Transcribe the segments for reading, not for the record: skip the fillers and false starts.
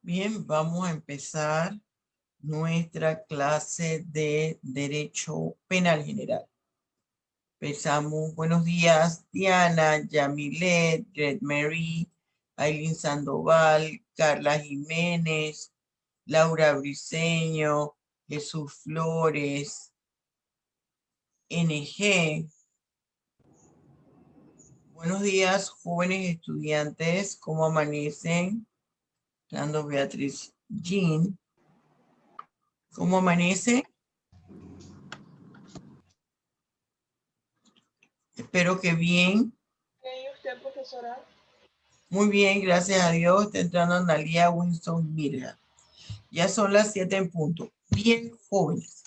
Bien, vamos a empezar nuestra clase de Derecho Penal General. Empezamos. Buenos días, Diana, Yamilet, Red Mary, Aileen Sandoval, Carla Jiménez, Laura Briceño, Jesús Flores, NG. Buenos días, jóvenes estudiantes, ¿cómo amanecen? Fernando Beatriz Jean, ¿cómo amanece? Espero que bien. ¿Y usted, profesora? Muy bien, gracias a Dios. Está entrando Analia Winston Mirga. Ya son las 7 en punto. Bien, jóvenes.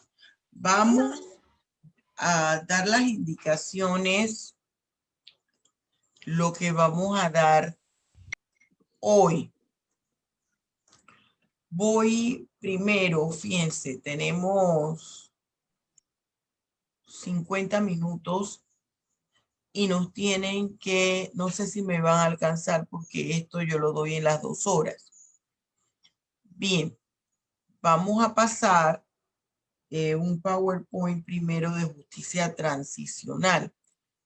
Vamos a dar las indicaciones, lo que vamos a dar hoy. Voy primero, fíjense, tenemos 50 minutos y nos tienen que, no sé si me van a alcanzar porque esto yo lo doy en las 2 horas. Bien, vamos a pasar un PowerPoint primero de justicia transicional.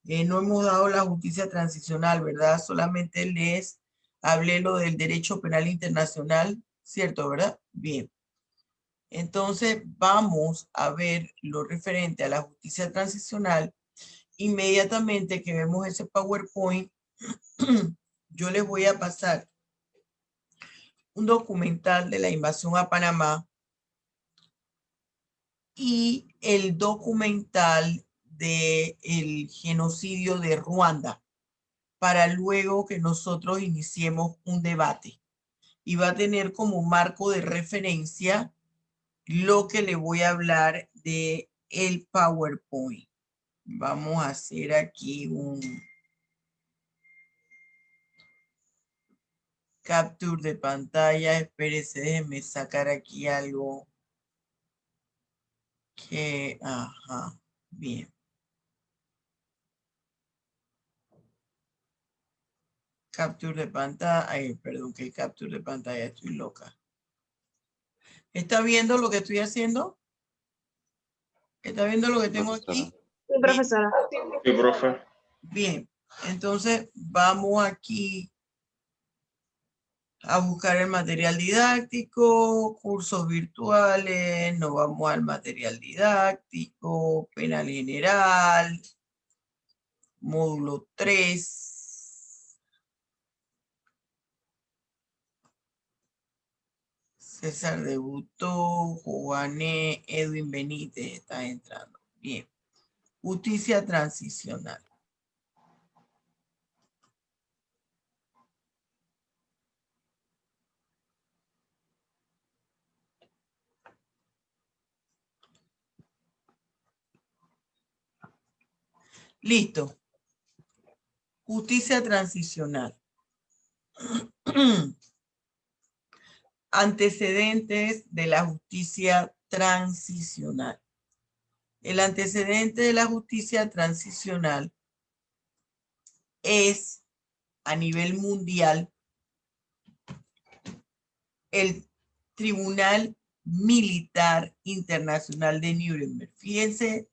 No hemos dado la justicia transicional, ¿verdad? Solamente les hablé lo del derecho penal internacional, ¿cierto, verdad? Bien. Entonces vamos a ver lo referente a la justicia transicional. Inmediatamente que vemos ese PowerPoint, yo les voy a pasar un documental de la invasión a Panamá y el documental de el genocidio de Ruanda para luego que nosotros iniciemos un debate. Y va a tener como marco de referencia lo que le voy a hablar de el PowerPoint. Vamos a hacer aquí un capture de pantalla. Espérese, déjenme sacar aquí algo que, ajá, bien. Capture de pantalla, ay, perdón, que capture de pantalla, estoy loca. ¿Está viendo lo que estoy haciendo? ¿Está viendo lo que tengo aquí? Sí, Bien, profesora. Sí, profe. bien. Entonces vamos aquí a buscar el material didáctico, cursos virtuales, nos vamos al material didáctico, penal general, módulo 3. César debutó, Juané, Edwin Benítez está entrando. Bien. Justicia transicional. Listo. Justicia transicional. Antecedentes de la justicia transicional. El antecedente de la justicia transicional es a nivel mundial el Tribunal Militar Internacional de Nuremberg. Fíjense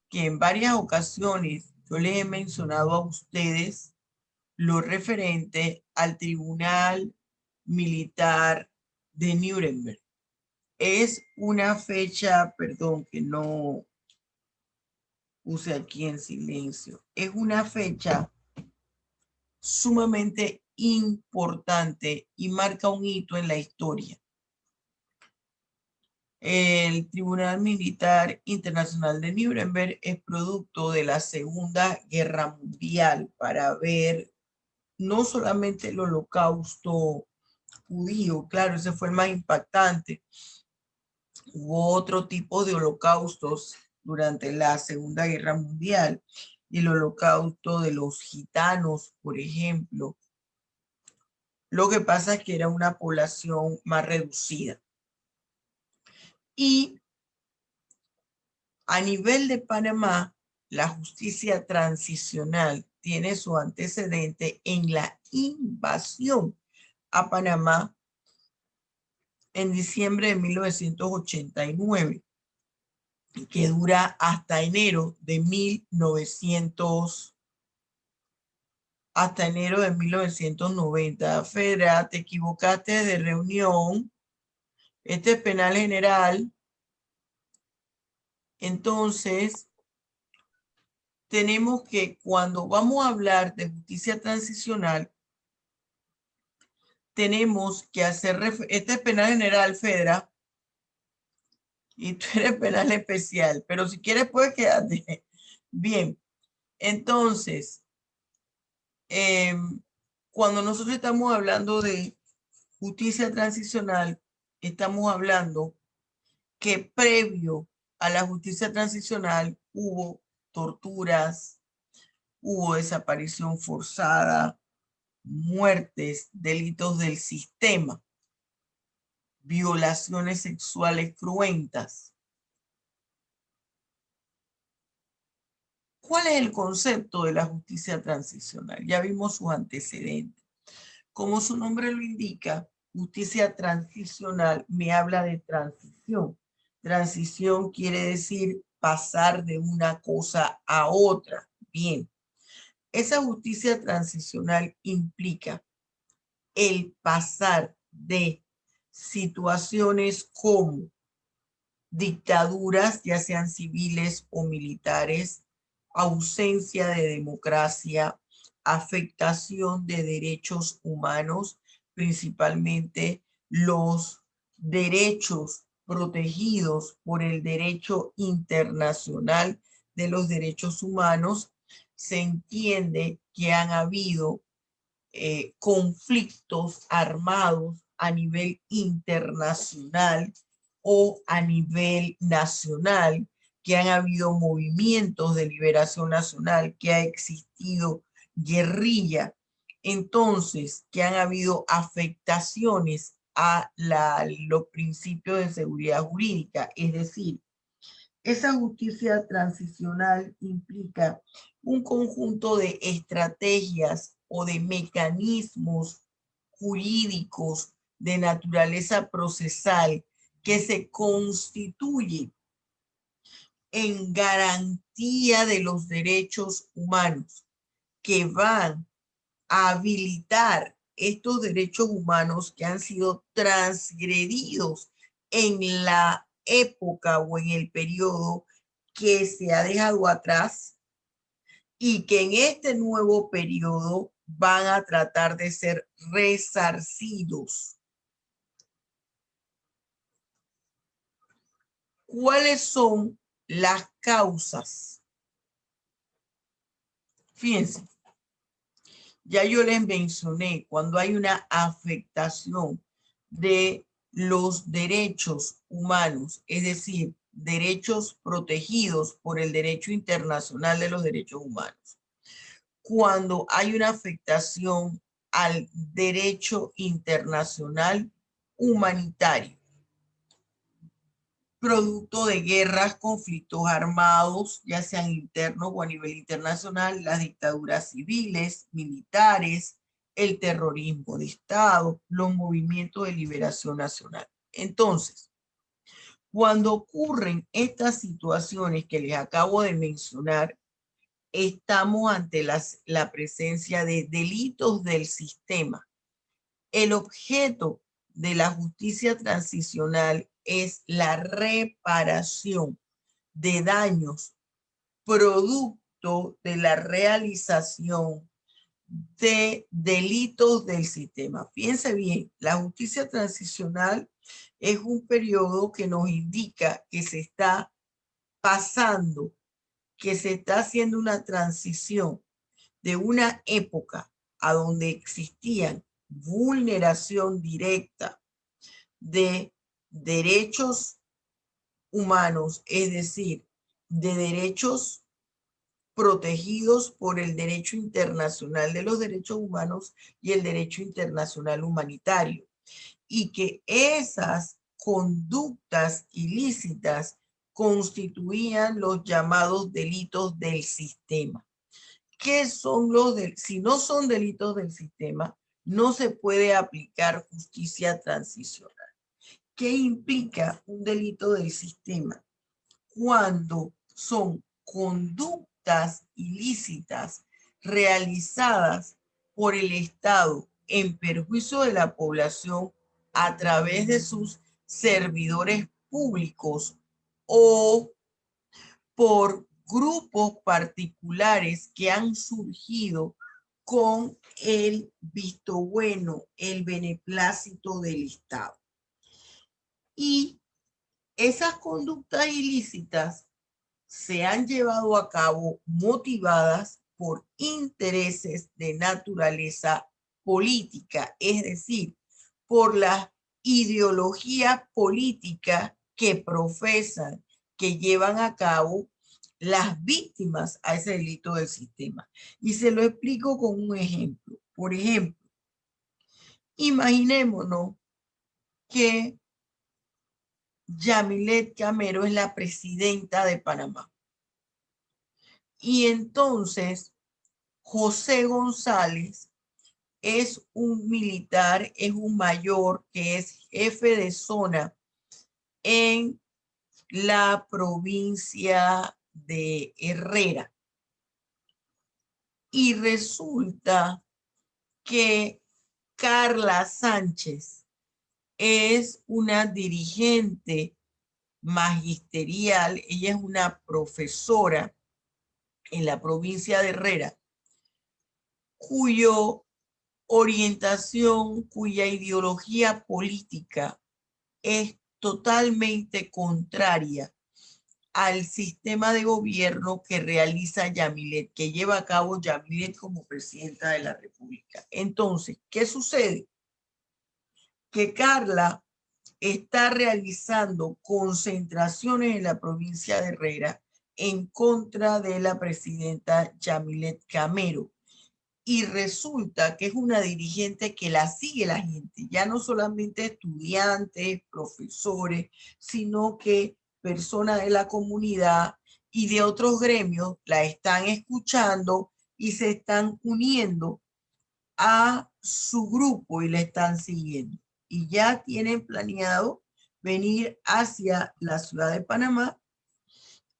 que en varias ocasiones yo les he mencionado a ustedes lo referente al Tribunal Militar de Nuremberg. Es una fecha, perdón, que no puse aquí en silencio. Es una fecha sumamente importante y marca un hito en la historia. El Tribunal Militar Internacional de Nuremberg es producto de la Segunda Guerra Mundial para ver no solamente el holocausto judío, claro, ese fue el más impactante. Hubo otro tipo de holocaustos durante la Segunda Guerra Mundial, el holocausto de los gitanos, por ejemplo. Lo que pasa es que era una población más reducida. Y a nivel de Panamá, la justicia transicional tiene su antecedente en la invasión a Panamá en diciembre de 1989, que dura hasta enero de 1990. Fedra, te equivocaste de reunión. Este es penal general. Entonces, tenemos que cuando vamos a hablar de justicia transicional, tenemos que hacer, este es penal general, Fedra, y tú eres penal especial, pero si quieres puedes quedarte. Bien, entonces, cuando nosotros estamos hablando de justicia transicional, estamos hablando que previo a la justicia transicional hubo torturas, hubo desaparición forzada, muertes, delitos del sistema, violaciones sexuales cruentas. ¿Cuál es el concepto de la justicia transicional? Ya vimos sus antecedentes. Como su nombre lo indica, justicia transicional me habla de transición. Transición quiere decir pasar de una cosa a otra. Bien, esa justicia transicional implica el pasar de situaciones como dictaduras, ya sean civiles o militares, ausencia de democracia, afectación de derechos humanos, principalmente los derechos protegidos por el derecho internacional de los derechos humanos. Se entiende que han habido conflictos armados a nivel internacional o a nivel nacional, que han habido movimientos de liberación nacional, que ha existido guerrilla, entonces que han habido afectaciones a los principios de seguridad jurídica, es decir, esa justicia transicional implica un conjunto de estrategias o de mecanismos jurídicos de naturaleza procesal que se constituyen en garantía de los derechos humanos, que van a habilitar estos derechos humanos que han sido transgredidos en la época o en el periodo que se ha dejado atrás y que en este nuevo periodo van a tratar de ser resarcidos. ¿Cuáles son las causas? Fíjense, ya yo les mencioné cuando hay una afectación de los derechos humanos, es decir, derechos protegidos por el derecho internacional de los derechos humanos. Cuando hay una afectación al derecho internacional humanitario, producto de guerras, conflictos armados, ya sean internos o a nivel internacional, las dictaduras civiles, militares, el terrorismo de Estado, los movimientos de liberación nacional. Entonces, cuando ocurren estas situaciones que les acabo de mencionar, estamos ante la presencia de delitos del sistema. El objeto de la justicia transicional es la reparación de daños producto de la realización de delitos del sistema. Fíjense bien, la justicia transicional es un periodo que nos indica que se está pasando, que se está haciendo una transición de una época a donde existían vulneración directa de derechos humanos, es decir, de derechos protegidos por el derecho internacional de los derechos humanos y el derecho internacional humanitario, y que esas conductas ilícitas constituían los llamados delitos del sistema. ¿Qué son si no son delitos del sistema, no se puede aplicar justicia transicional? ¿Qué implica un delito del sistema? Cuando son conductas ilícitas realizadas por el Estado en perjuicio de la población a través de sus servidores públicos o por grupos particulares que han surgido con el visto bueno, el beneplácito del Estado. Y esas conductas ilícitas se han llevado a cabo motivadas por intereses de naturaleza política, es decir, por la ideología política que profesan, que llevan a cabo las víctimas a ese delito del sistema. Y se lo explico con un ejemplo. Por ejemplo, imaginémonos que Yamilet Camero es la presidenta de Panamá. Y entonces José González es un militar, es un mayor que es jefe de zona en la provincia de Herrera. Y resulta que Carla Sánchez es una dirigente magisterial, ella es una profesora en la provincia de Herrera, cuyo orientación, cuya ideología política es totalmente contraria al sistema de gobierno que realiza Yamilet, que lleva a cabo Yamilet como presidenta de la República. Entonces, ¿qué sucede? Que Carla está realizando concentraciones en la provincia de Herrera en contra de la presidenta Yamilet Camero. Y resulta que es una dirigente que la sigue la gente, ya no solamente estudiantes, profesores, sino que personas de la comunidad y de otros gremios la están escuchando y se están uniendo a su grupo y la están siguiendo. Y ya tienen planeado venir hacia la ciudad de Panamá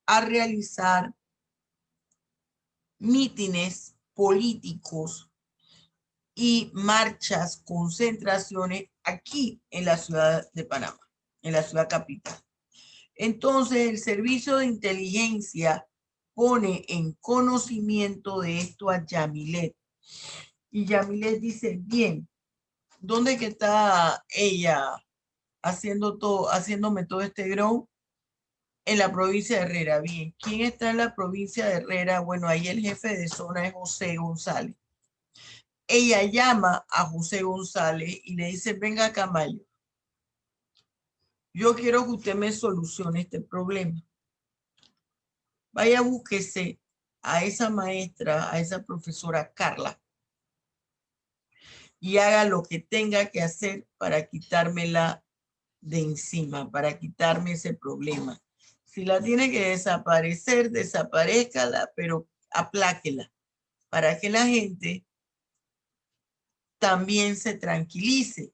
a realizar mítines políticos y marchas, concentraciones aquí en la ciudad de Panamá, en la ciudad capital. Entonces, el servicio de inteligencia pone en conocimiento de esto a Yamilet. Y Yamilet dice, bien, ¿dónde que está ella haciéndome todo este grow? En la provincia de Herrera. Bien, ¿quién está en la provincia de Herrera? Bueno, ahí el jefe de zona es José González. Ella llama a José González y le dice, venga Camayo, yo quiero que usted me solucione este problema. Vaya, búsquese a esa maestra, a esa profesora Carla, y haga lo que tenga que hacer para quitármela de encima, para quitarme ese problema. Si la tiene que desaparecer, desaparézcala, pero apláquela, para que la gente también se tranquilice.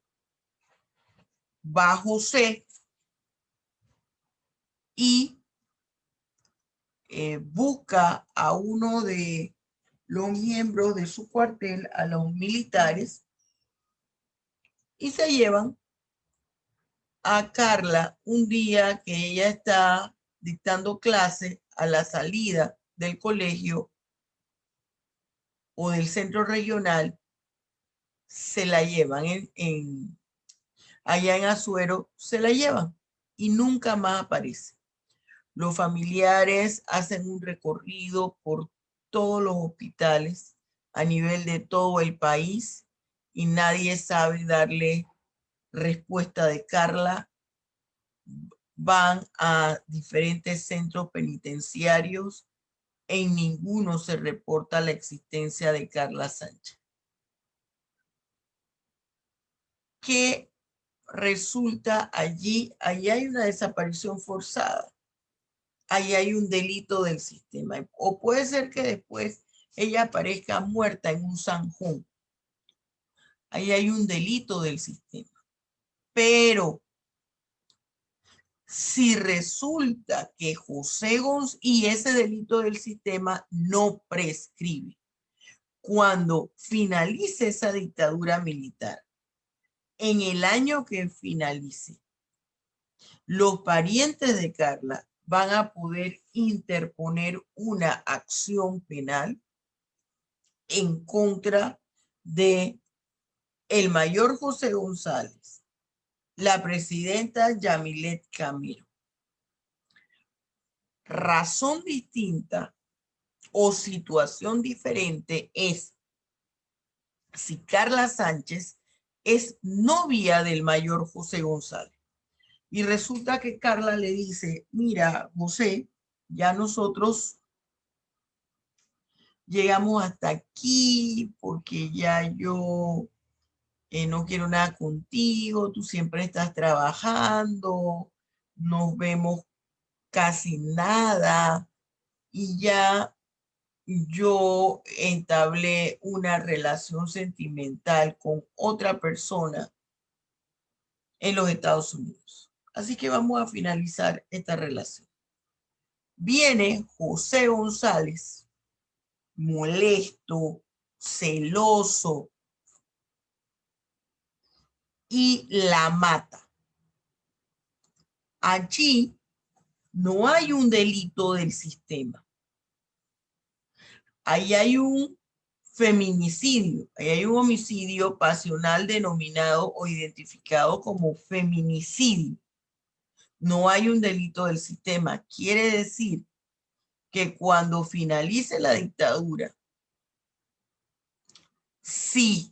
Va José y busca a uno de los miembros de su cuartel, a los militares, y se llevan a Carla un día que ella está dictando clase a la salida del colegio o del centro regional, se la llevan allá en Azuero, se la llevan y nunca más aparece. Los familiares hacen un recorrido por todos los hospitales a nivel de todo el país y nadie sabe darle respuesta de Carla. Van a diferentes centros penitenciarios, en ninguno se reporta la existencia de Carla Sánchez. ¿Qué resulta allí? Allí hay una desaparición forzada. Ahí hay un delito del sistema. O puede ser que después ella aparezca muerta en un zanjón. Ahí hay un delito del sistema. Pero Si resulta que José González y ese delito del sistema no prescribe, cuando finalice esa dictadura militar, en el año que finalice, los parientes de Carla van a poder interponer una acción penal en contra de el mayor José González, la presidenta Yamilet Camilo. Razón distinta o situación diferente es si Carla Sánchez es novia del mayor José González. Y resulta que Carla le dice, mira, José, ya nosotros llegamos hasta aquí porque ya yo no quiero nada contigo, tú siempre estás trabajando, nos vemos casi nada y ya yo entablé una relación sentimental con otra persona en los Estados Unidos. Así que vamos a finalizar esta relación. Viene José González, molesto, celoso, y la mata. Allí no hay un delito del sistema. Ahí hay un feminicidio, ahí hay un homicidio pasional denominado o identificado como feminicidio. No hay un delito del sistema. Quiere decir que cuando finalice la dictadura, si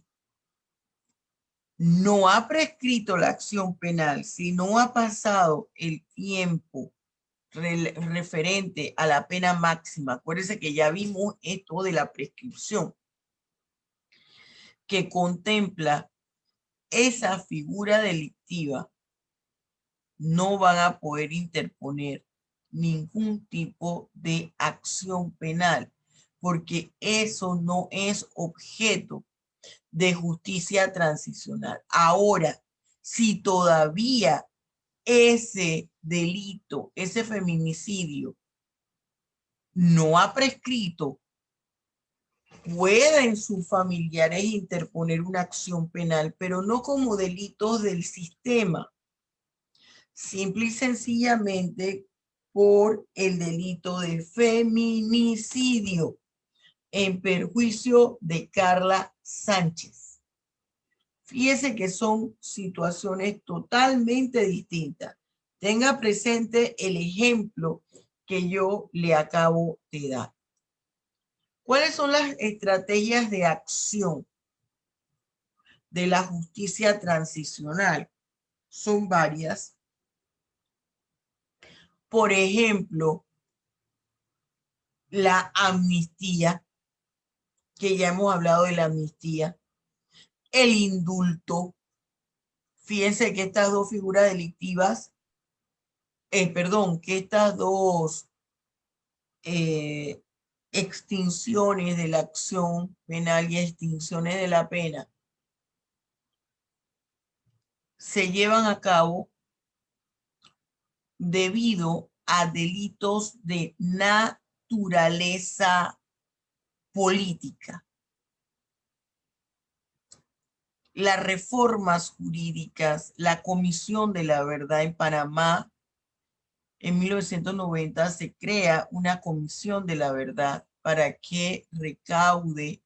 no ha prescrito la acción penal, si no ha pasado el tiempo referente a la pena máxima, acuérdense que ya vimos esto de la prescripción, que contempla esa figura delictiva, no van a poder interponer ningún tipo de acción penal, porque eso no es objeto de justicia transicional. Ahora, si todavía ese delito, ese feminicidio, no ha prescrito, pueden sus familiares interponer una acción penal, pero no como delitos del sistema, simple y sencillamente por el delito de feminicidio en perjuicio de Carla Sánchez. Fíjese que son situaciones totalmente distintas. Tenga presente el ejemplo que yo le acabo de dar. ¿Cuáles son las estrategias de acción de la justicia transicional? Son varias. Por ejemplo, la amnistía, que ya hemos hablado de la amnistía, el indulto. Fíjense que estas dos figuras delictivas, que estas dos extinciones de la acción penal y extinciones de la pena se llevan a cabo debido a delitos de naturaleza política. Las reformas jurídicas, la Comisión de la Verdad en Panamá, en 1990 se crea una Comisión de la Verdad para que recabe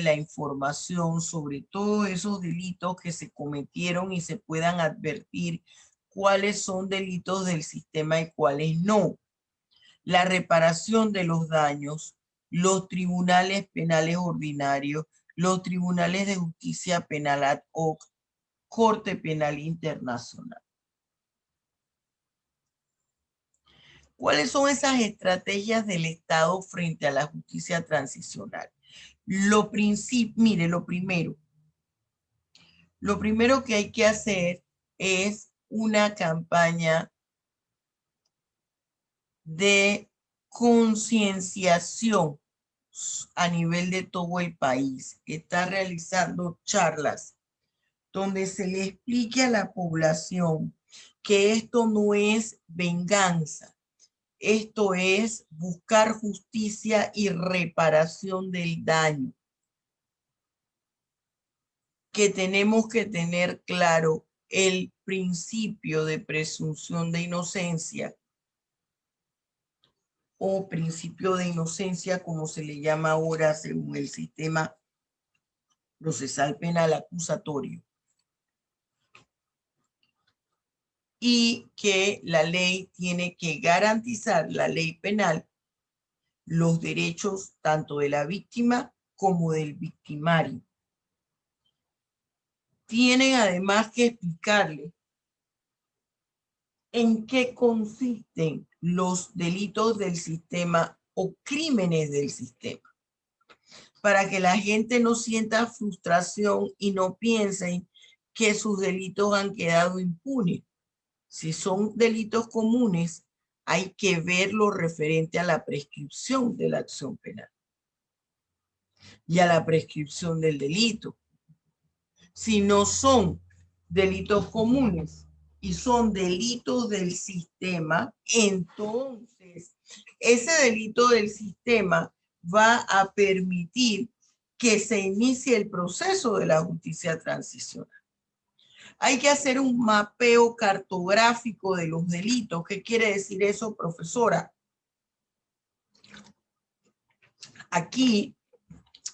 la información sobre todos esos delitos que se cometieron y se puedan advertir cuáles son delitos del sistema y cuáles no. La reparación de los daños, los tribunales penales ordinarios, los tribunales de justicia penal ad hoc, Corte Penal Internacional. ¿Cuáles son esas estrategias del Estado frente a la justicia transicional? Mire, lo primero que hay que hacer es una campaña de concienciación a nivel de todo el país. Está realizando charlas donde se le explique a la población que esto no es venganza, esto es buscar justicia y reparación del daño. Que tenemos que tener claro el principio de presunción de inocencia o principio de inocencia, como se le llama ahora según el sistema procesal penal acusatorio. Y que la ley tiene que garantizar, la ley penal, los derechos tanto de la víctima como del victimario. Tienen además que explicarle en qué consisten los delitos del sistema o crímenes del sistema, para que la gente no sienta frustración y no piensen que sus delitos han quedado impunes. Si son delitos comunes, hay que ver lo referente a la prescripción de la acción penal y a la prescripción del delito. Si no son delitos comunes y son delitos del sistema, entonces ese delito del sistema va a permitir que se inicie el proceso de la justicia transicional. Hay que hacer un mapeo cartográfico de los delitos. ¿Qué quiere decir eso, profesora? Aquí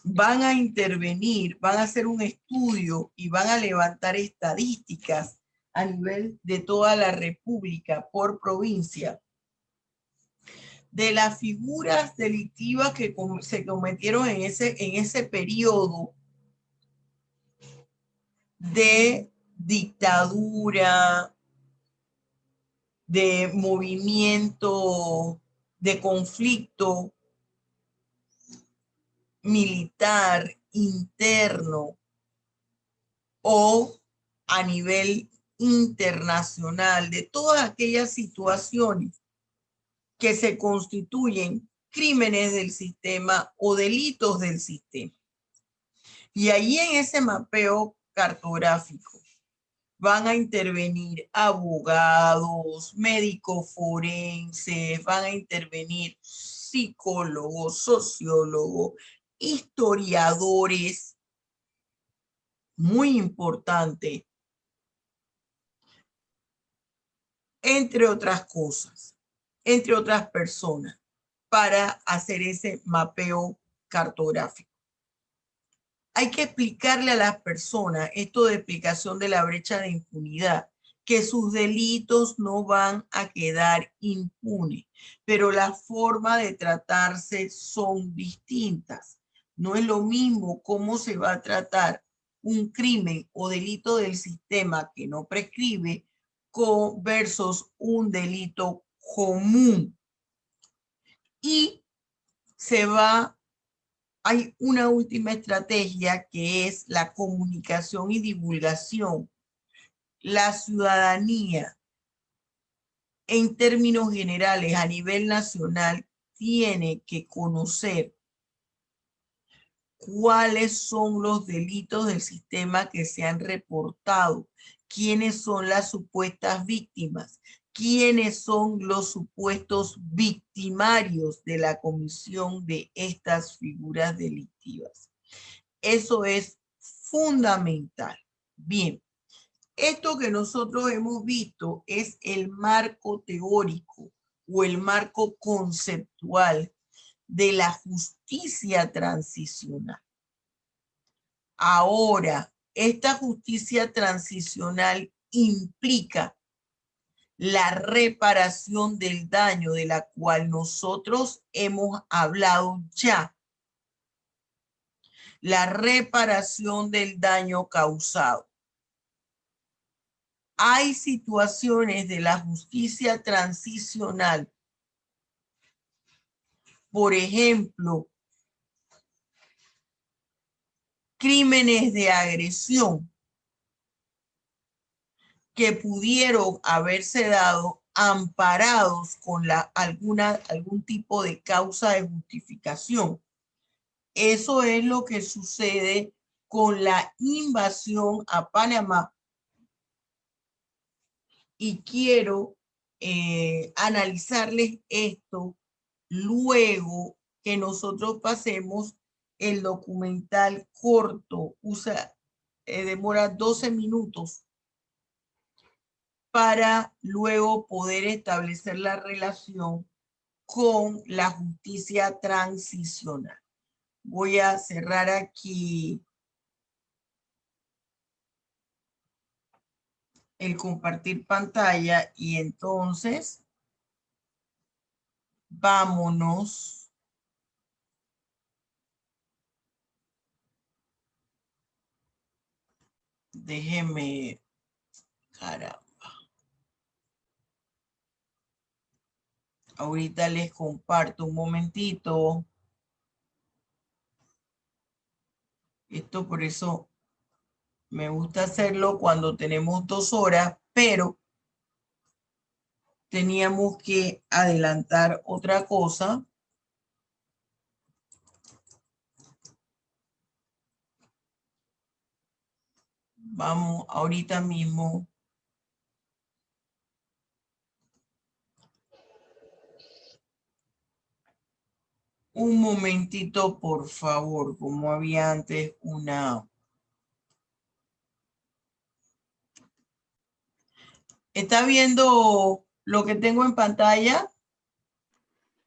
van a intervenir, van a hacer un estudio y van a levantar estadísticas a nivel de toda la República por provincia de las figuras delictivas que se cometieron en ese periodo de dictadura, de movimiento, de conflicto militar interno o a nivel internacional, de todas aquellas situaciones que se constituyen crímenes del sistema o delitos del sistema. Y ahí en ese mapeo cartográfico van a intervenir abogados, médicos forenses, van a intervenir psicólogos, sociólogos, historiadores, muy importante, entre otras cosas, entre otras personas, para hacer ese mapeo cartográfico. Hay que explicarle a las personas esto de explicación de la brecha de impunidad, que sus delitos no van a quedar impunes, pero la forma de tratarse son distintas. No es lo mismo cómo se va a tratar un crimen o delito del sistema que no prescribe versus un delito común. Y hay una última estrategia que es la comunicación y divulgación. La ciudadanía, en términos generales, a nivel nacional, tiene que conocer cuáles son los delitos del sistema que se han reportado, quiénes son las supuestas víctimas, quiénes son los supuestos victimarios de la comisión de estas figuras delictivas. Eso es fundamental. Bien, esto que nosotros hemos visto es el marco teórico o el marco conceptual de la justicia transicional. Ahora, esta justicia transicional implica la reparación del daño de la cual nosotros hemos hablado ya. La reparación del daño causado. Hay situaciones de la justicia transicional, por ejemplo, crímenes de agresión que pudieron haberse dado amparados con algún tipo de causa de justificación. Eso es lo que sucede con la invasión a Panamá y quiero analizarles esto luego que nosotros pasemos el documental corto. Demora 12 minutos para luego poder establecer la relación con la justicia transicional. Voy a cerrar aquí el compartir pantalla y entonces vámonos. Déjeme, caramba. Ahorita les comparto un momentito. Esto por eso me gusta hacerlo cuando tenemos 2 horas, pero teníamos que adelantar otra cosa. Vamos ahorita mismo. Un momentito, por favor, como había antes una... ¿Está viendo lo que tengo en pantalla?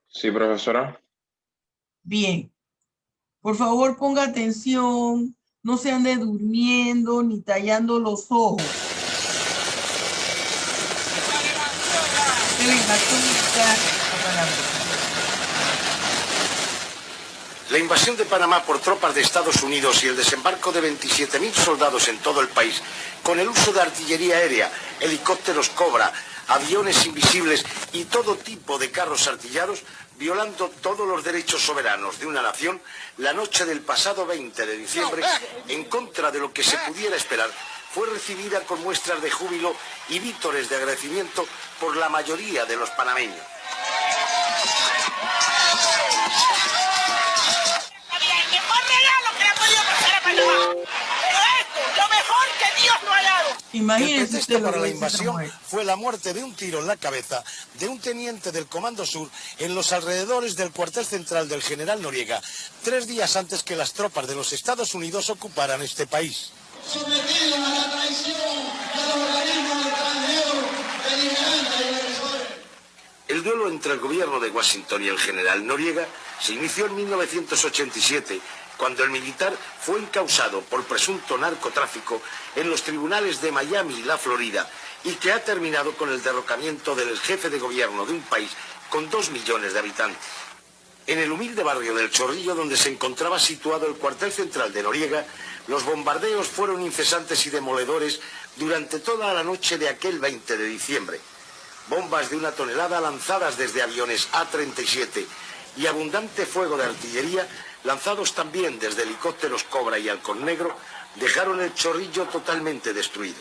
Sí, profesora. Bien. Por favor, ponga atención. No se ande durmiendo ni tallando los ojos. La invasión de Panamá por tropas de Estados Unidos y el desembarco de 27.000 soldados en todo el país, con el uso de artillería aérea, helicópteros Cobra, aviones invisibles y todo tipo de carros artillados, violando todos los derechos soberanos de una nación, la noche del pasado 20 de diciembre, en contra de lo que se pudiera esperar, fue recibida con muestras de júbilo y vítores de agradecimiento por la mayoría de los panameños. Imagínense. El pretexto para la invasión fue la muerte de un tiro en la cabeza de un teniente del Comando Sur en los alrededores del cuartel central del general Noriega, 3 días antes que las tropas de los Estados Unidos ocuparan este país. Sometido a la traición de los organismos extranjeros beligerantes y agresores. El duelo entre el gobierno de Washington y el general Noriega se inició en 1987, cuando el militar fue encausado por presunto narcotráfico en los tribunales de Miami y la Florida, y que ha terminado con el derrocamiento del jefe de gobierno de un país con 2 millones de habitantes. En el humilde barrio del Chorrillo, donde se encontraba situado el cuartel central de Noriega, los bombardeos fueron incesantes y demoledores durante toda la noche de aquel 20 de diciembre. Bombas de 1 tonelada lanzadas desde aviones A-37 y abundante fuego de artillería lanzados también desde helicópteros Cobra y Halcón Negro, dejaron el Chorrillo totalmente destruido.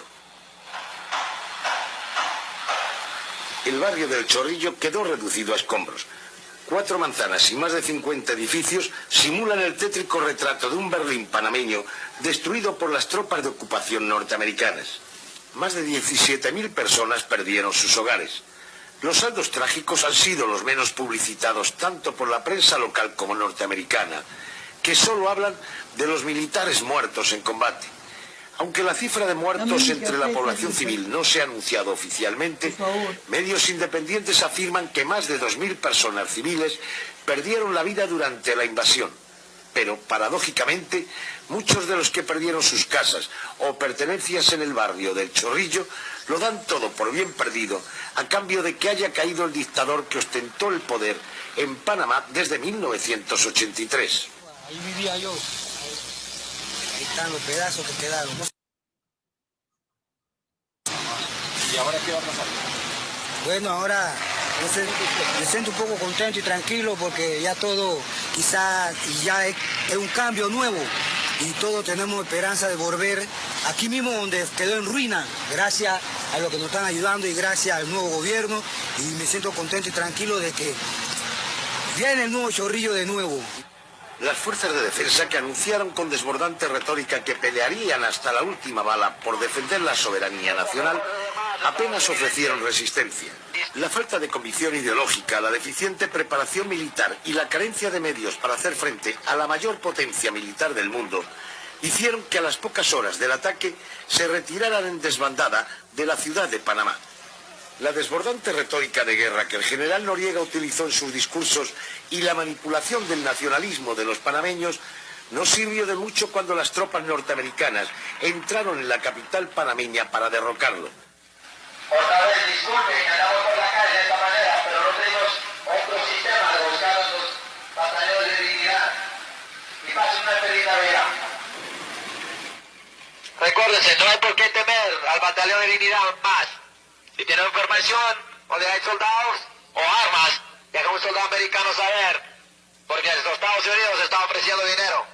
El barrio del Chorrillo quedó reducido a escombros. 4 manzanas y más de 50 edificios simulan el tétrico retrato de un Berlín panameño destruido por las tropas de ocupación norteamericanas. Más de 17.000 personas perdieron sus hogares. Los saldos trágicos han sido los menos publicitados tanto por la prensa local como norteamericana, que solo hablan de los militares muertos en combate. Aunque la cifra de muertos entre la población civil no se ha anunciado oficialmente, medios independientes afirman que más de 2.000 personas civiles perdieron la vida durante la invasión. Pero, paradójicamente, muchos de los que perdieron sus casas o pertenencias en el barrio del Chorrillo lo dan todo por bien perdido, a cambio de que haya caído el dictador que ostentó el poder en Panamá desde 1983. Ahí vivía yo. Ahí están los pedazos que quedaron. ¿Y ahora qué va a pasar? Bueno, ahora me siento un poco contento y tranquilo porque ya todo quizás ya es un cambio nuevo y todos tenemos esperanza de volver aquí mismo donde quedó en ruina, gracias a los que nos están ayudando y gracias al nuevo gobierno, y me siento contento y tranquilo de que viene el nuevo Chorrillo de nuevo. Las fuerzas de defensa, que anunciaron con desbordante retórica que pelearían hasta la última bala por defender la soberanía nacional, apenas ofrecieron resistencia. La falta de convicción ideológica, la deficiente preparación militar y la carencia de medios para hacer frente a la mayor potencia militar del mundo hicieron que a las pocas horas del ataque se retiraran en desbandada de la ciudad de Panamá. La desbordante retórica de guerra que el general Noriega utilizó en sus discursos y la manipulación del nacionalismo de los panameños no sirvió de mucho cuando las tropas norteamericanas entraron en la capital panameña para derrocarlo. Otra vez, disculpe, que andamos por la calle de esta manera, pero no tenemos otro sistema de buscar a los batallones de dignidad. Y pasen una feliz Navidad. Recuérdense, no hay por qué temer al batallón de dignidad más. Si tienen información, o le hay soldados o armas, deja un soldado americano saber, porque los Estados Unidos están ofreciendo dinero.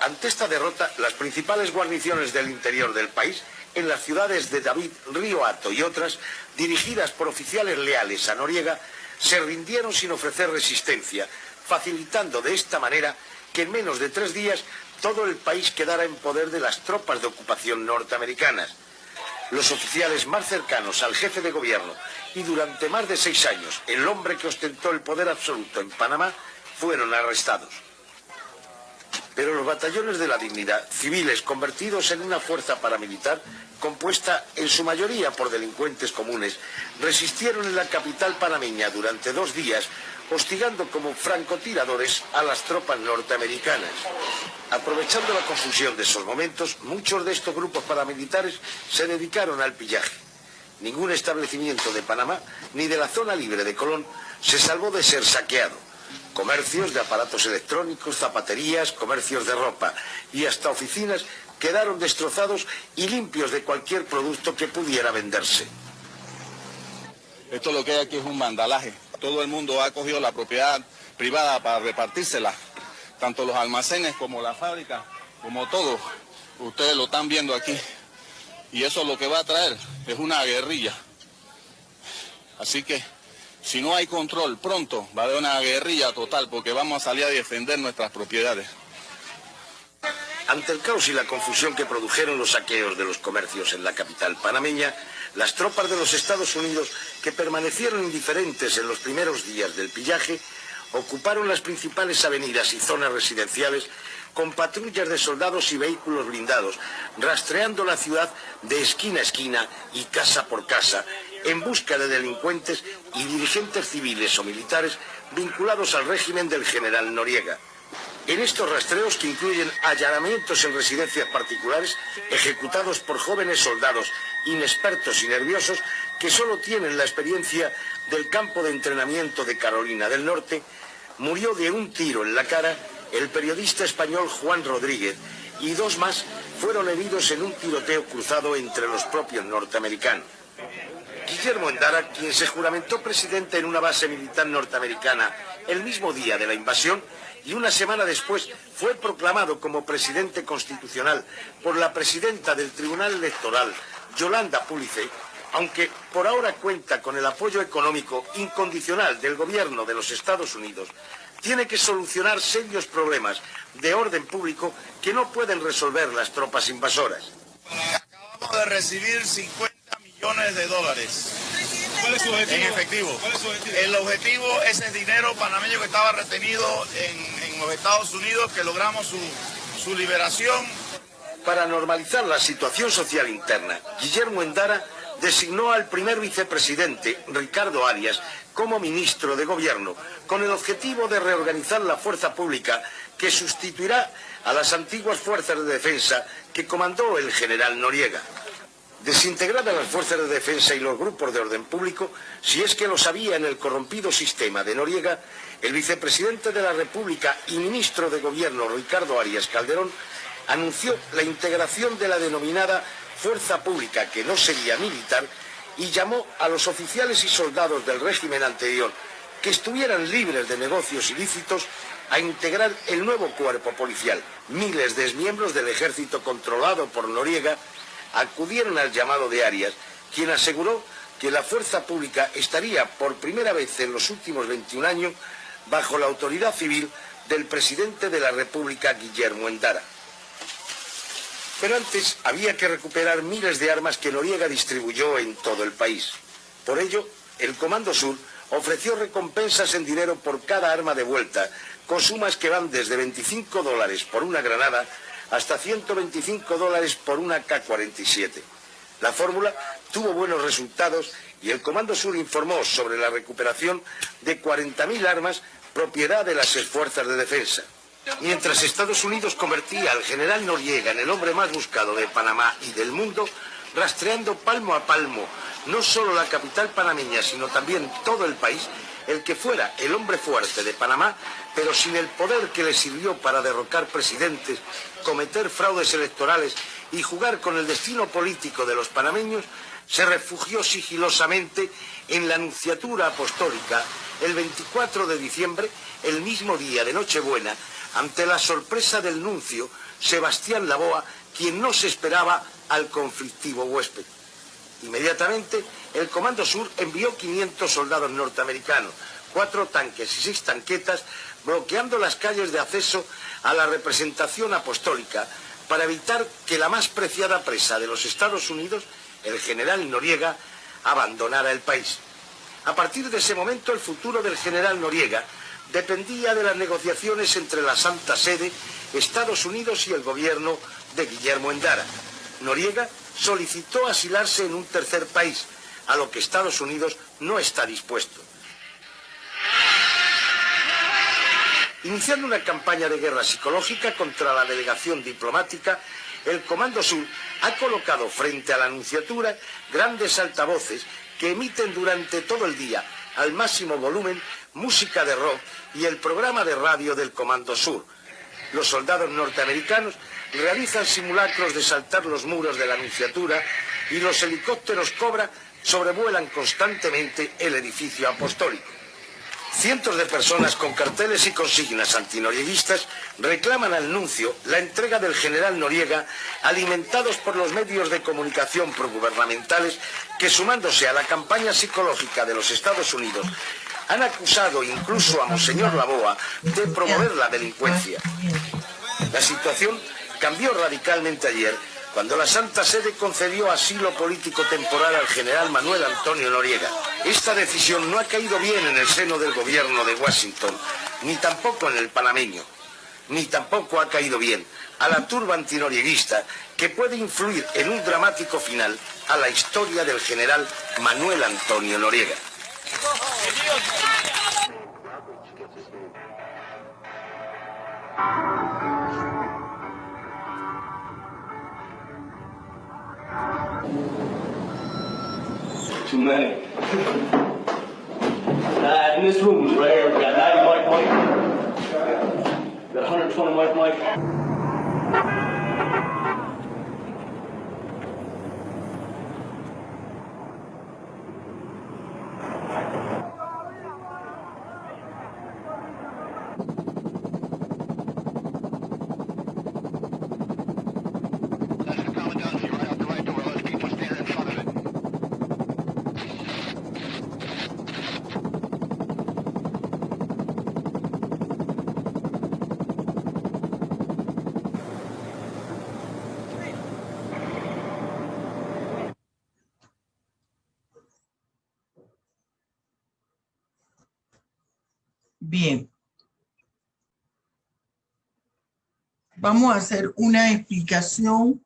Ante esta derrota, las principales guarniciones del interior del país, en las ciudades de David, Río Hato y otras, dirigidas por oficiales leales a Noriega, se rindieron sin ofrecer resistencia, facilitando de esta manera que en menos de 3 días todo el país quedara en poder de las tropas de ocupación norteamericanas. Los oficiales más cercanos al jefe de gobierno y durante más de 6 años el hombre que ostentó el poder absoluto en Panamá fueron arrestados. Pero los batallones de la dignidad, civiles convertidos en una fuerza paramilitar, compuesta en su mayoría por delincuentes comunes, resistieron en la capital panameña durante 2 días, hostigando como francotiradores a las tropas norteamericanas. Aprovechando la confusión de esos momentos, muchos de estos grupos paramilitares se dedicaron al pillaje. Ningún establecimiento de Panamá, ni de la zona libre de Colón, se salvó de ser saqueado. Comercios de aparatos electrónicos, zapaterías, comercios de ropa y hasta oficinas quedaron destrozados y limpios de cualquier producto que pudiera venderse. Esto lo que hay aquí es un vandalaje. Todo el mundo ha cogido la propiedad privada para repartírsela. Tanto los almacenes como la fábrica, como todo. Ustedes lo están viendo aquí. Y eso lo que va a traer es una guerrilla. Así que, si no hay control pronto, va a haber una guerrilla total, porque vamos a salir a defender nuestras propiedades. Ante el caos y la confusión que produjeron los saqueos de los comercios en la capital panameña, las tropas de los Estados Unidos, que permanecieron indiferentes en los primeros días del pillaje, ocuparon las principales avenidas y zonas residenciales con patrullas de soldados y vehículos blindados, rastreando la ciudad de esquina a esquina y casa por casa, en busca de delincuentes y dirigentes civiles o militares vinculados al régimen del general Noriega. En estos rastreos, que incluyen allanamientos en residencias particulares ejecutados por jóvenes soldados inexpertos y nerviosos que solo tienen la experiencia del campo de entrenamiento de Carolina del Norte, murió de un tiro en la cara el periodista español Juan Rodríguez y 2 más fueron heridos en un tiroteo cruzado entre los propios norteamericanos. Guillermo Endara, quien se juramentó presidente en una base militar norteamericana el mismo día de la invasión y una semana después fue proclamado como presidente constitucional por la presidenta del Tribunal Electoral, Yolanda Púlice, aunque por ahora cuenta con el apoyo económico incondicional del gobierno de los Estados Unidos, tiene que solucionar serios problemas de orden público que no pueden resolver las tropas invasoras. Acabamos de recibir 50 millones de dólares. ¿Cuál es su objetivo? En efectivo. ¿Cuál es su objetivo? El objetivo es el dinero panameño que estaba retenido en los Estados Unidos, que logramos su liberación. Para normalizar la situación social interna, Guillermo Endara designó al primer vicepresidente, Ricardo Arias, como ministro de Gobierno, con el objetivo de reorganizar la fuerza pública que sustituirá a las antiguas fuerzas de defensa que comandó el general Noriega. Desintegradas las fuerzas de defensa y los grupos de orden público, si es que los había en el corrompido sistema de Noriega, el vicepresidente de la República y ministro de Gobierno, Ricardo Arias Calderón, anunció la integración de la denominada fuerza pública, que no sería militar, y llamó a los oficiales y soldados del régimen anterior que estuvieran libres de negocios ilícitos a integrar el nuevo cuerpo policial. Miles de exmiembros del ejército controlado por Noriega acudieron al llamado de Arias, quien aseguró que la fuerza pública estaría por primera vez en los últimos 21 años bajo la autoridad civil del presidente de la República, Guillermo Endara. Pero antes había que recuperar miles de armas que Noriega distribuyó en todo el país. Por ello, el Comando Sur ofreció recompensas en dinero por cada arma devuelta, con sumas que van desde $25 por una granada hasta $125 por una K-47. La fórmula tuvo buenos resultados y el Comando Sur informó sobre la recuperación de 40.000 armas propiedad de las fuerzas de defensa. Mientras Estados Unidos convertía al general Noriega en el hombre más buscado de Panamá y del mundo, rastreando palmo a palmo no solo la capital panameña, sino también todo el país, el que fuera el hombre fuerte de Panamá, pero sin el poder que le sirvió para derrocar presidentes, cometer fraudes electorales y jugar con el destino político de los panameños, se refugió sigilosamente en la Nunciatura Apostólica el 24 de diciembre, el mismo día de Nochebuena, ante la sorpresa del nuncio Sebastián Laboa, quien no se esperaba al conflictivo huésped. Inmediatamente, el Comando Sur envió 500 soldados norteamericanos, 4 tanques y 6 tanquetas, bloqueando las calles de acceso a la representación apostólica para evitar que la más preciada presa de los Estados Unidos, el general Noriega, abandonara el país. A partir de ese momento, el futuro del general Noriega dependía de las negociaciones entre la Santa Sede, Estados Unidos y el gobierno de Guillermo Endara. Noriega solicitó asilarse en un tercer país, a lo que Estados Unidos no está dispuesto. Iniciando una campaña de guerra psicológica contra la delegación diplomática, el Comando Sur ha colocado frente a la Nunciatura grandes altavoces que emiten durante todo el día, al máximo volumen, música de rock y el programa de radio del Comando Sur. Los soldados norteamericanos realizan simulacros de saltar los muros de la Nunciatura y los helicópteros Cobra sobrevuelan constantemente el edificio apostólico. Cientos de personas con carteles y consignas antinorieguistas reclaman al nuncio la entrega del general Noriega, alimentados por los medios de comunicación progubernamentales que, sumándose a la campaña psicológica de los Estados Unidos, han acusado incluso a Monseñor Laboa de promover la delincuencia. La situación cambió radicalmente ayer, cuando la Santa Sede concedió asilo político temporal al general Manuel Antonio Noriega. Esta decisión no ha caído bien en el seno del gobierno de Washington, ni tampoco en el panameño, ni tampoco ha caído bien a la turba antinorieguista, que puede influir en un dramático final a la historia del general Manuel Antonio Noriega. Too many. In this room right here, we got 90 Mike. We got 120 Mike. Bien. Vamos a hacer una explicación.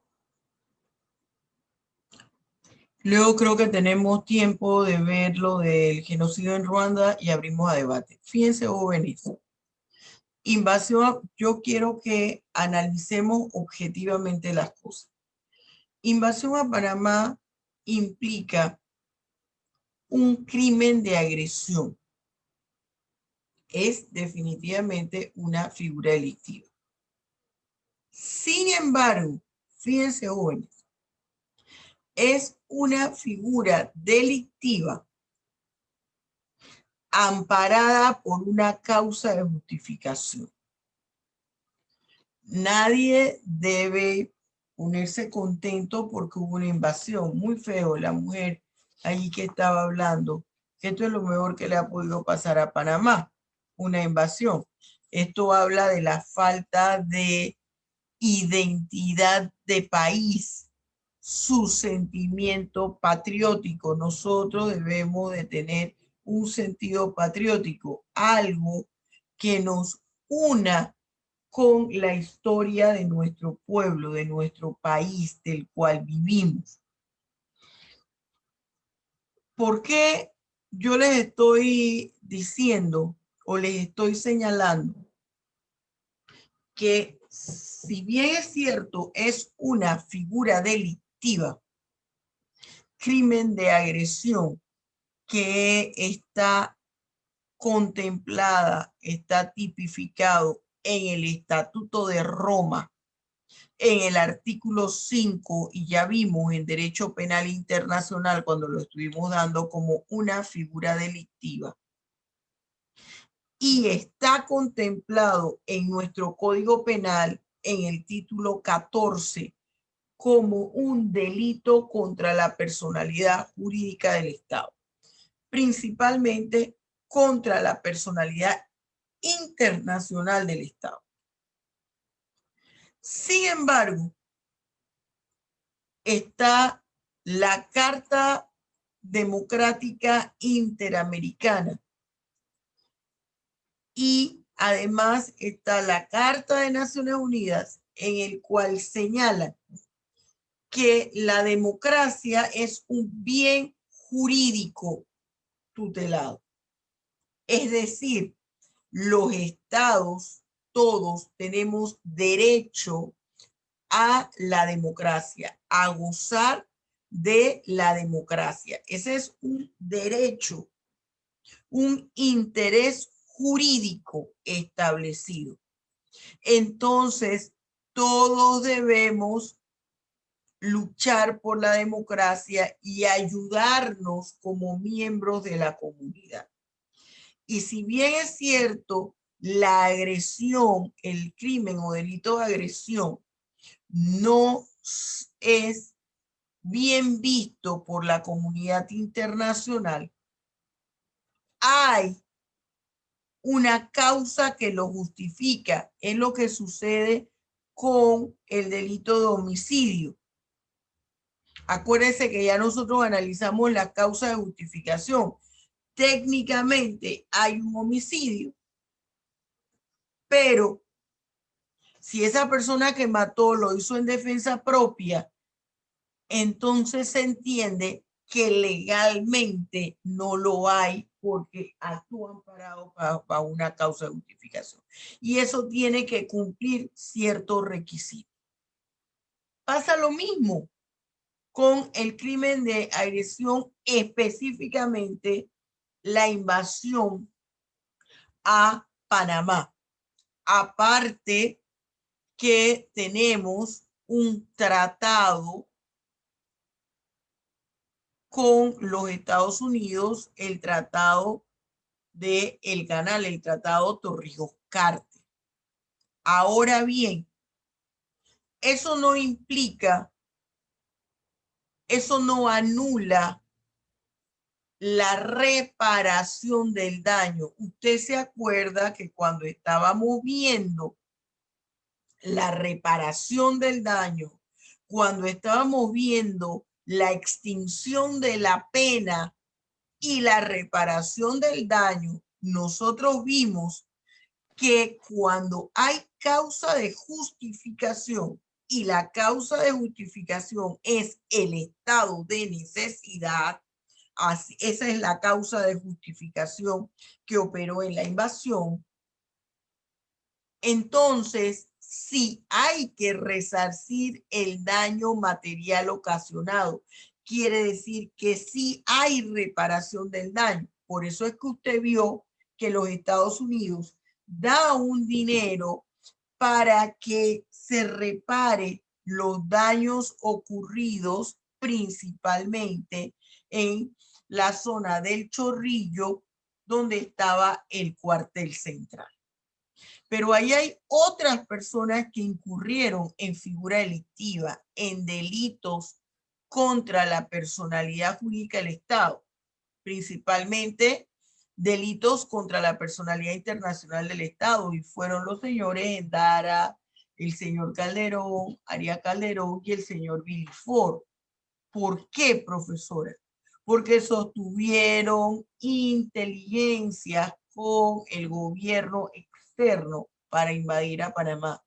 Luego creo que tenemos tiempo de ver lo del genocidio en Ruanda y abrimos a debate. Fíjense, jóvenes. Invasión, yo quiero que analicemos objetivamente las cosas. Invasión a Panamá implica un crimen de agresión. Es definitivamente una figura delictiva. Sin embargo, fíjense, jóvenes, es una figura delictiva amparada por una causa de justificación. Nadie debe ponerse contento porque hubo una invasión. Muy feo, la mujer allí que estaba hablando, que esto es lo mejor que le ha podido pasar a Panamá, una invasión. Esto habla de la falta de identidad de país, su sentimiento patriótico. Nosotros debemos de tener un sentido patriótico, algo que nos una con la historia de nuestro pueblo, de nuestro país, del cual vivimos. ¿Por qué yo les estoy diciendo o les estoy señalando que si bien es cierto, es una figura delictiva, crimen de agresión que está contemplada, está tipificado en el Estatuto de Roma, en el artículo 5, y ya vimos en Derecho Penal Internacional cuando lo estuvimos dando como una figura delictiva. Y está contemplado en nuestro Código Penal en el título 14 como un delito contra la personalidad jurídica del Estado, principalmente contra la personalidad internacional del Estado. Sin embargo, está la Carta Democrática Interamericana y además está la Carta de Naciones Unidas, en el cual señala que la democracia es un bien jurídico tutelado. Es decir, los estados, todos tenemos derecho a la democracia, a gozar de la democracia. Ese es un derecho, un interés jurídico establecido. Entonces, todos debemos luchar por la democracia y ayudarnos como miembros de la comunidad. Y si bien es cierto, la agresión, el crimen o delito de agresión no es bien visto por la comunidad internacional, hay una causa que lo justifica. Es lo que sucede con el delito de homicidio. Acuérdense que ya nosotros analizamos la causa de justificación. Técnicamente hay un homicidio, pero si esa persona que mató lo hizo en defensa propia, entonces se entiende que legalmente no lo hay porque actúan parados para una causa de justificación. Y eso tiene que cumplir ciertos requisitos. Pasa lo mismo con el crimen de agresión, específicamente la invasión a Panamá. Aparte que tenemos un tratado con los Estados Unidos, el tratado de El Canal, el tratado Torrijos-Carter. Ahora bien, eso no implica, eso no anula la reparación del daño. Usted se acuerda que cuando estábamos viendo la reparación del daño, cuando estábamos viendo la extinción de la pena y la reparación del daño, nosotros vimos que cuando hay causa de justificación y la causa de justificación es el estado de necesidad, así, esa es la causa de justificación que operó en la invasión, entonces sí hay que resarcir el daño material ocasionado. Quiere decir que sí hay reparación del daño. Por eso es que usted vio que los Estados Unidos da un dinero para que se repare los daños ocurridos principalmente en la zona del Chorrillo, donde estaba el cuartel central. Pero ahí hay otras personas que incurrieron en figura delictiva, en delitos contra la personalidad jurídica del Estado, principalmente delitos contra la personalidad internacional del Estado, y fueron los señores Endara, el señor Calderón, Arias Calderón y el señor Billy Ford. ¿Por qué, profesora? Porque sostuvieron inteligencias con el gobierno externo para invadir a Panamá.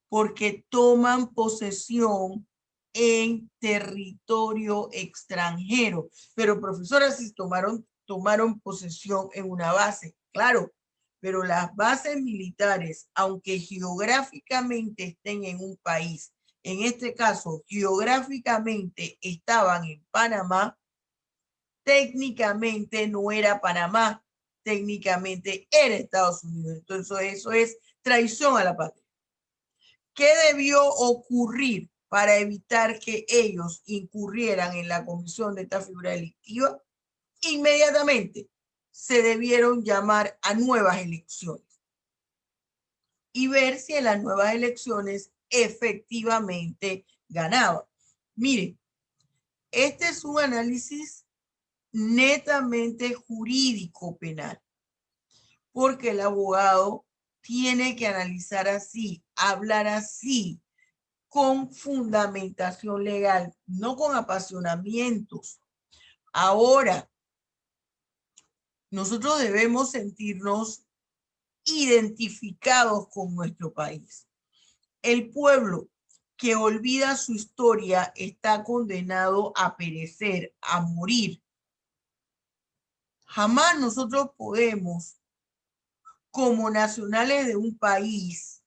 Porque toman posesión en territorio extranjero. Pero, profesora, si tomaron posesión en una base, claro, pero las bases militares, aunque geográficamente estén en un país, en este caso, geográficamente estaban en Panamá, técnicamente no era Panamá, técnicamente era Estados Unidos. Entonces, eso es traición a la patria. ¿Qué debió ocurrir para evitar que ellos incurrieran en la comisión de esta figura delictiva? Inmediatamente se debieron llamar a nuevas elecciones y ver si en las nuevas elecciones efectivamente ganaban. Mire, este es un análisis netamente jurídico penal, porque el abogado tiene que analizar así, hablar así, con fundamentación legal, no con apasionamientos. Ahora, nosotros debemos sentirnos identificados con nuestro país. El pueblo que olvida su historia está condenado a perecer, a morir. Jamás nosotros podemos, como nacionales de un país,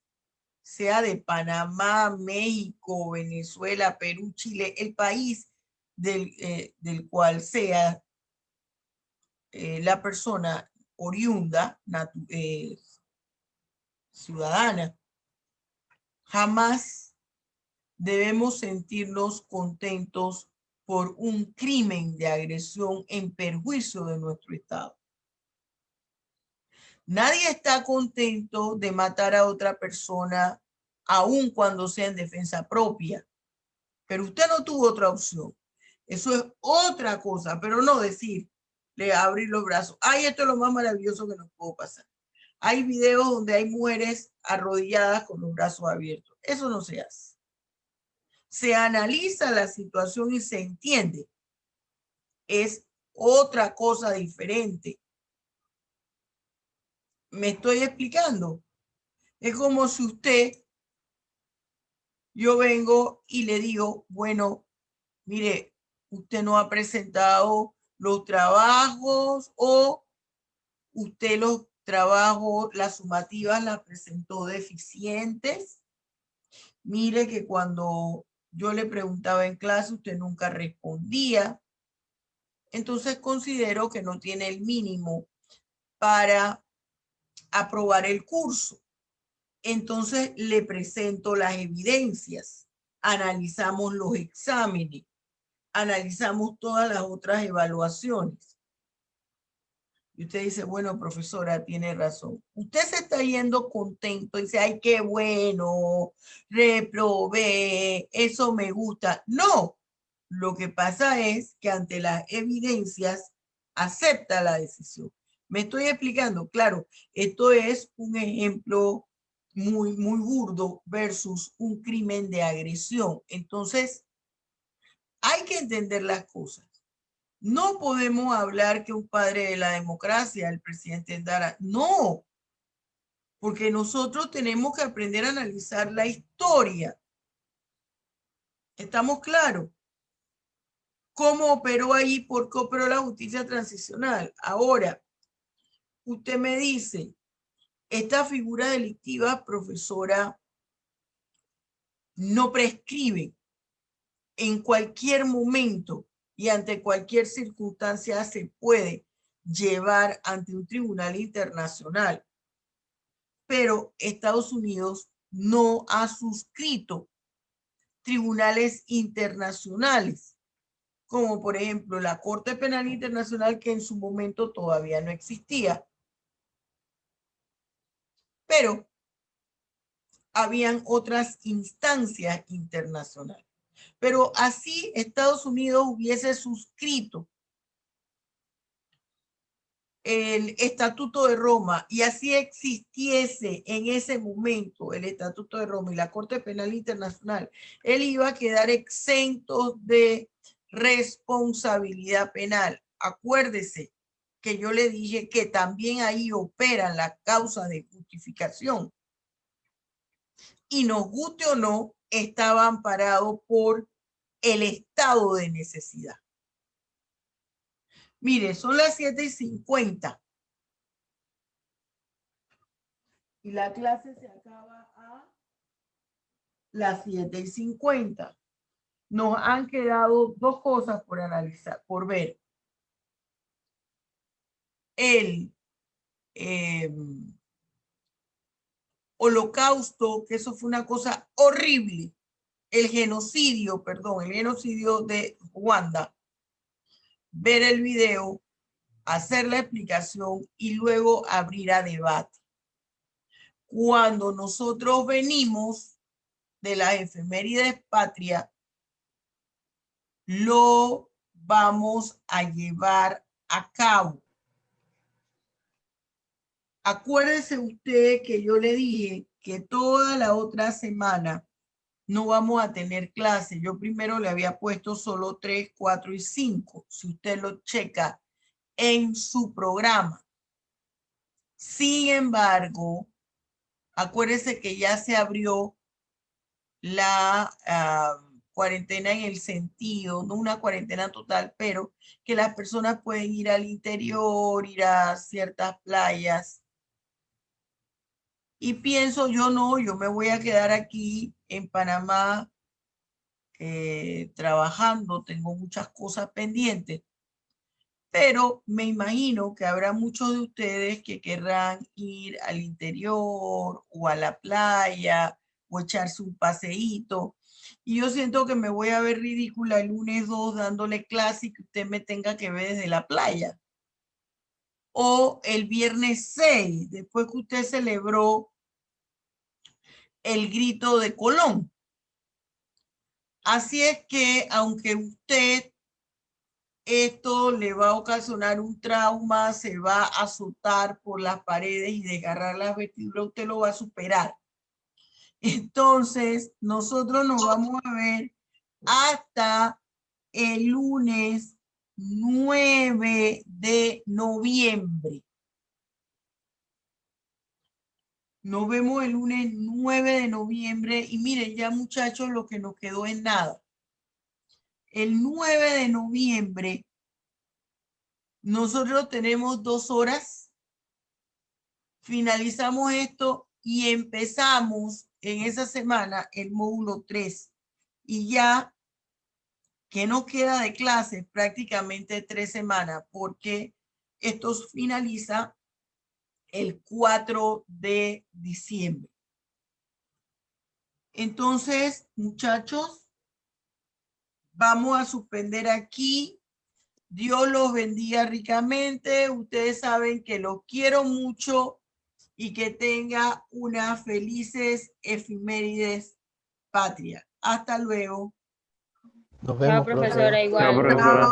sea de Panamá, México, Venezuela, Perú, Chile, el país del cual sea la persona oriunda, ciudadana, jamás debemos sentirnos contentos por un crimen de agresión en perjuicio de nuestro Estado. Nadie está contento de matar a otra persona, aun cuando sea en defensa propia. Pero usted no tuvo otra opción. Eso es otra cosa, pero no decirle abrir los brazos. Ay, esto es lo más maravilloso que nos pudo pasar. Hay videos donde hay mujeres arrodilladas con los brazos abiertos. Eso no se hace. Se analiza la situación y se entiende. Es otra cosa diferente. ¿Me estoy explicando? Es como si yo vengo y le digo, bueno, mire, usted no ha presentado los trabajos o usted los trabajos, las sumativas las presentó deficientes. Mire que cuando yo le preguntaba en clase, usted nunca respondía. Entonces considero que no tiene el mínimo para aprobar el curso. Entonces le presento las evidencias, analizamos los exámenes, analizamos todas las otras evaluaciones. Y usted dice, bueno, profesora, tiene razón. Usted se está yendo contento y dice, ay, qué bueno, reprobé, eso me gusta. No, lo que pasa es que ante las evidencias acepta la decisión. Me estoy explicando, claro, esto es un ejemplo muy burdo versus un crimen de agresión. Entonces, hay que entender las cosas. No podemos hablar que un padre de la democracia, el presidente Endara, no, porque nosotros tenemos que aprender a analizar la historia. ¿Estamos claros? ¿Cómo operó ahí? ¿Por qué operó la justicia transicional? Ahora, usted me dice, esta figura delictiva, profesora, no prescribe en cualquier momento y ante cualquier circunstancia se puede llevar ante un tribunal internacional. Pero Estados Unidos no ha suscrito tribunales internacionales, como por ejemplo la Corte Penal Internacional, que en su momento todavía no existía. Pero habían otras instancias internacionales. Pero así Estados Unidos hubiese suscrito el Estatuto de Roma y así existiese en ese momento el Estatuto de Roma y la Corte Penal Internacional, él iba a quedar exento de responsabilidad penal. Acuérdese que yo le dije que también ahí operan las causas de justificación. Y nos guste o no, estaba amparado por el estado de necesidad. Mire, son las 7:50. Y la clase se acaba a las 7:50. Nos han quedado dos cosas por analizar, por ver. El holocausto, que eso fue una cosa horrible. El genocidio de Ruanda. Ver el video, hacer la explicación y luego abrir a debate. Cuando nosotros venimos de las efemérides patria, lo vamos a llevar a cabo. Acuérdese usted que yo le dije que toda la otra semana no vamos a tener clase. Yo primero le había puesto solo 3, 4 y 5. Si usted lo checa en su programa. Sin embargo, acuérdese que ya se abrió la cuarentena en el sentido, no una cuarentena total, pero que las personas pueden ir al interior, ir a ciertas playas. Y pienso yo no, yo me voy a quedar aquí en Panamá trabajando, tengo muchas cosas pendientes. Pero me imagino que habrá muchos de ustedes que querrán ir al interior o a la playa o echarse un paseíto. Y yo siento que me voy a ver ridícula el lunes 2 dándole clase y que usted me tenga que ver desde la playa. O el viernes 6, después que usted celebró el grito de Colón. Así es que aunque usted esto le va a ocasionar un trauma, se va a azotar por las paredes y desgarrar las vestiduras, usted lo va a superar. Entonces, nosotros nos vamos a ver hasta el lunes 9 de noviembre. Nos vemos el lunes 9 de noviembre y miren ya muchachos lo que nos quedó en nada. El 9 de noviembre nosotros tenemos 2 horas, finalizamos esto y empezamos en esa semana el módulo 3. Y ya, ¿qué nos queda de clase? Prácticamente 3 semanas, porque esto finaliza el 4 de diciembre. Entonces, muchachos, vamos a suspender aquí. Dios los bendiga ricamente. Ustedes saben que los quiero mucho y que tenga unas felices efemérides patria. Hasta luego. Nos vemos, Chao, profesora, igual. No, profesora.